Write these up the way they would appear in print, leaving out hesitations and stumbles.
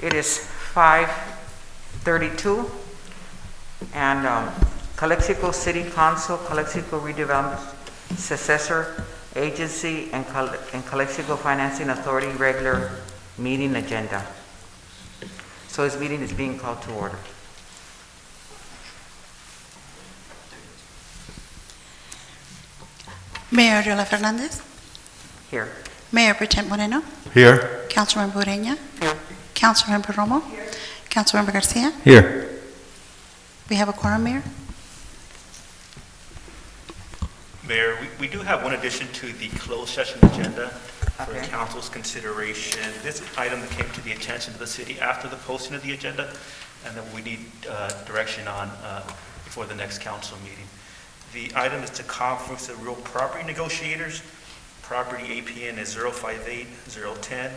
It is 5:32, and Calexico City Council, Calexico Redevelopment Successor Agency, and Calexico Financing Authority regular meeting agenda. So this meeting is being called to order. Mayor Ariola Fernandez, Here. Mayor Pro Tem Moreno, Here. Councilmember Ureña, Here. Councilmember Romo, Councilmember Garcia. Here. We have a quorum, Mayor. Mayor, we do have one addition to the closed session agenda for Okay. council's consideration. This item came to the attention of the city after the posting of the agenda, and that we need direction on before the next council meeting. The item is to conference the real property negotiators. Property APN is 058, 010,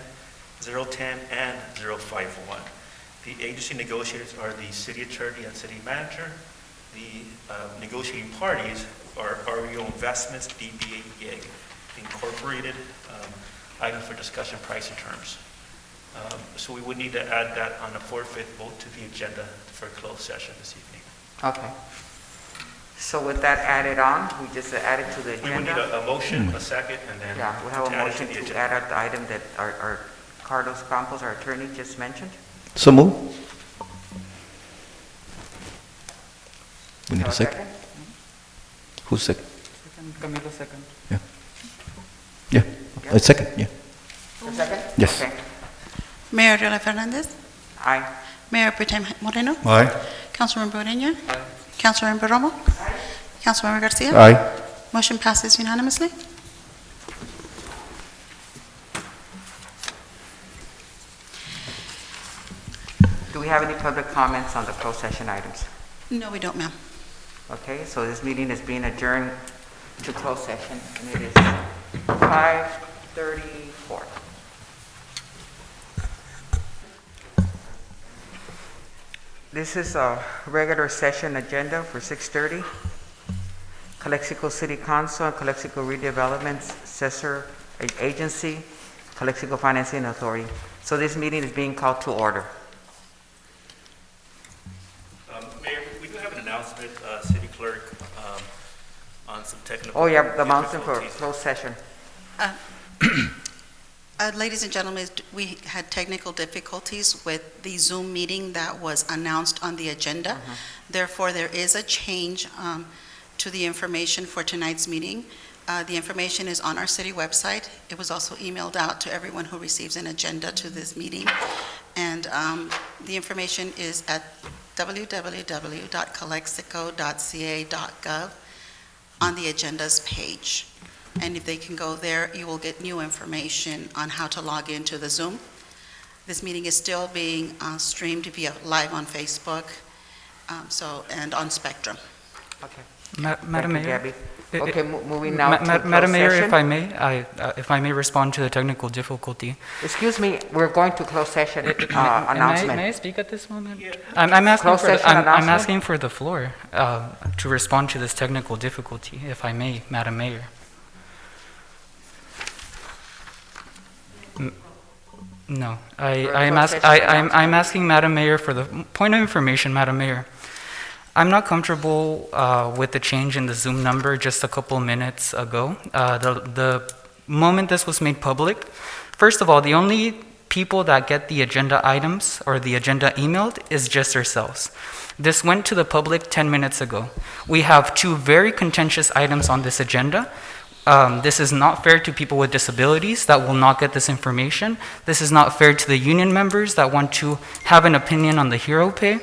010, and 051. The agency negotiators are the city attorney and city manager. The negotiating parties are REO Investments, DBA GIG Incorporated. Item for discussion, price and terms. So we would need to add that on a 4/5 vote to the agenda for a closed session this evening. Okay. So with that added on, we just add it to the We would need agenda? a motion, a second, and then Yeah, we have a to add it motion the to agenda. add the item that our Carlos Campos, our attorney, just mentioned. So move. We need Have a second. Who's second? Camilo, second. Yeah. A second. Yeah. A second? Yes. Okay. Mayor Ariola Fernandez, Aye. Mayor Pro Tem Moreno, Aye. Councilmember Ureña, Councilmember Romo, Councilmember Garcia. Aye. Motion passes unanimously. Do we have any public comments on the closed session items? No, we don't, ma'am. Okay, so this meeting is being adjourned to closed session, and it is 5:34. This is a regular session agenda for 6:30. Calexico City Council and Calexico Redevelopment Successor Agency, Calexico Financing Authority. So this meeting is being called to order. Mayor, we do have an announcement, city clerk, on some technical. Oh, yeah, the announcement for difficulties. closed session. Ladies and gentlemen, we had technical difficulties with the Zoom meeting that was announced on the agenda. Therefore, there is a change to the information for tonight's meeting. The information is on our city website. It was also emailed out to everyone who receives an agenda to this meeting. And the information is at www.calexico.ca.gov on the agendas page. And if they can go there, you will get new information on how to log into the Zoom. This meeting is still being streamed via live on Facebook, and on Spectrum. Okay. Madam Thank you, Mayor, Gabby. Okay, moving now to closed Madam Mayor, session. if I may respond to the technical difficulty. Excuse me, we're going to closed session announcement. May I speak at this moment? Yeah. I'm Closed session I'm announcement? asking for the floor to respond to this technical difficulty, if I may, Madam Mayor. No, I'm asking Madam Mayor for the point of information, Madam Mayor. I'm not comfortable with the change in the Zoom number just a couple minutes ago. The moment this was made public, first of all, the only people that get the agenda items or the agenda emailed is just ourselves. This went to the public 10 minutes ago. We have two very contentious items on this agenda. This is not fair to people with disabilities that will not get this information. This is not fair to the union members that want to have an opinion on the hero pay.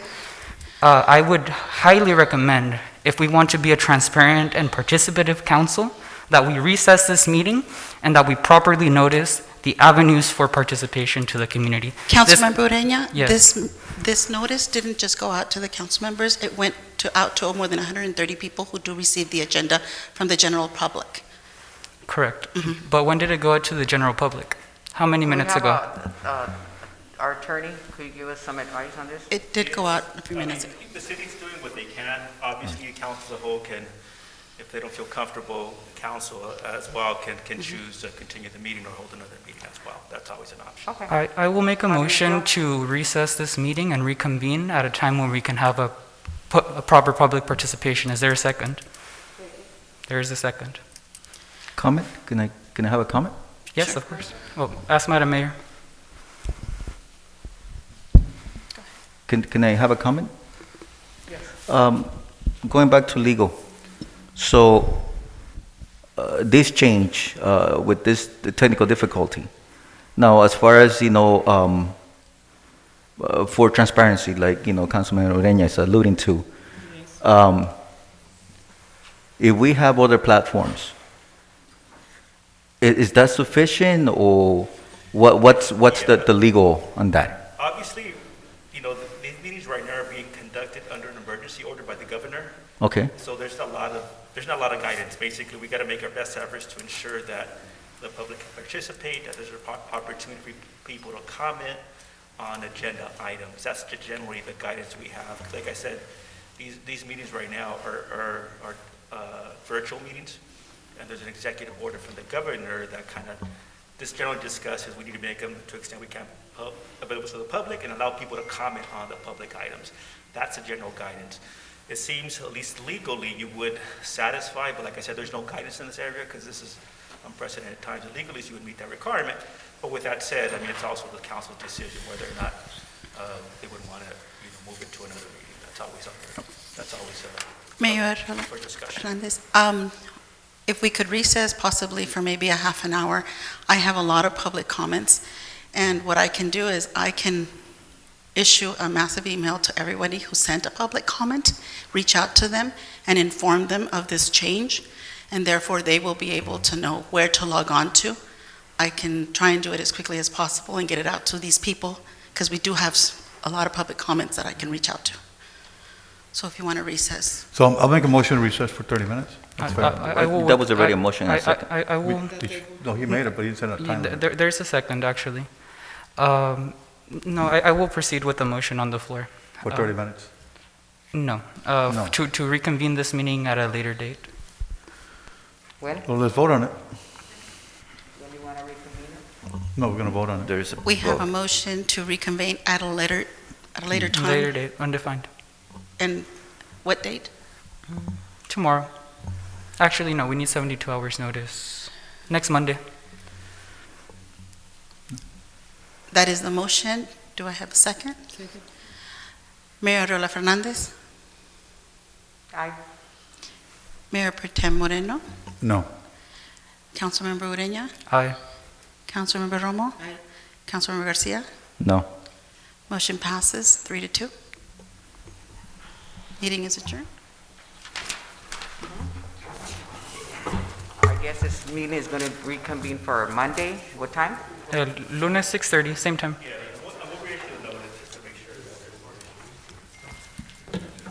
I would highly recommend, if we want to be a transparent and participative council, that we recess this meeting and that we properly notice the avenues for participation to the community. Councilmember Ureña, Yes. this notice didn't just go out to the council members. It went out to more than 130 people who do receive the agenda from the general public. Correct. But when did it go out to the general public? How many minutes We ago? have our attorney, could you give us some advice on this? It did go out a few minutes I ago. mean, the city's doing what they can. Obviously, council as a whole can if they don't feel comfortable, council as well can choose to continue the meeting or hold another meeting as well. That's always an option. Okay. I will make a How do you motion to recess this meeting and reconvene at a time when we can have a proper public participation. Is there a second? There is a second. Comment? Can I have a comment? Yes, of course. Well, ask Madam Mayor. Can I have a comment? Yes. Going back to legal, so this change with this the technical difficulty. Now, as far as for transparency, like Councilman Ureña is alluding to, if we have other platforms, is that sufficient, or what's the legal on that? Obviously, these meetings right now are being conducted under an emergency order by the governor. Okay. So there's not a lot of guidance. Basically, we got to make our best efforts to ensure that the public can participate, that there's an opportunity for people to comment on agenda items. That's generally the guidance we have. Like I said, these meetings right now are virtual meetings, and there's an executive order from the governor that kind of this generally discusses we need to make them to the extent we can available to the public and allow people to comment on the public items. That's the general guidance. It seems, at least legally, you would satisfy, but like I said, there's no guidance in this area because this is unprecedented times. And legally, you would meet that requirement. But with that said, I mean, it's also the council's decision whether or not they would want to move it to another meeting. That's always Mayor for discussion. Hernandez, if we could recess possibly for maybe a half an hour. I have a lot of public comments, and what I can do is I can issue a massive email to everybody who sent a public comment, reach out to them and inform them of this change, and therefore they will be able to know where to log on to. I can try and do it as quickly as possible and get it out to these people, because we do have a lot of public comments that I can reach out to. So if you want to recess. So I'll make a motion to recess for 30 minutes. That's fair. That was already a motion, I second. I will. No, he made it, but he didn't send a time limit. There's a second, actually. No, I will proceed with the motion on the floor. For 30 minutes. No, No. to reconvene this meeting at a later date. When? Well, let's vote on it. When do you want to reconvene it? No, we're going to vote on it. There's We have a motion to reconvene at a later time. Later date, undefined. And what date? Tomorrow. Actually, no, we need 72 hours notice. Next Monday. That is the motion. Do I have a second? Mayor Arreola Fernandez, Aye. Mayor Pro Tem Moreno, No. Councilmember Ureña, Aye. Councilmember Romo, Councilmember Garcia. No. Motion passes 3-2. Meeting is adjourned. I guess this meeting is going to reconvene for Monday. What time? Lunes 6:30, same time. Yeah,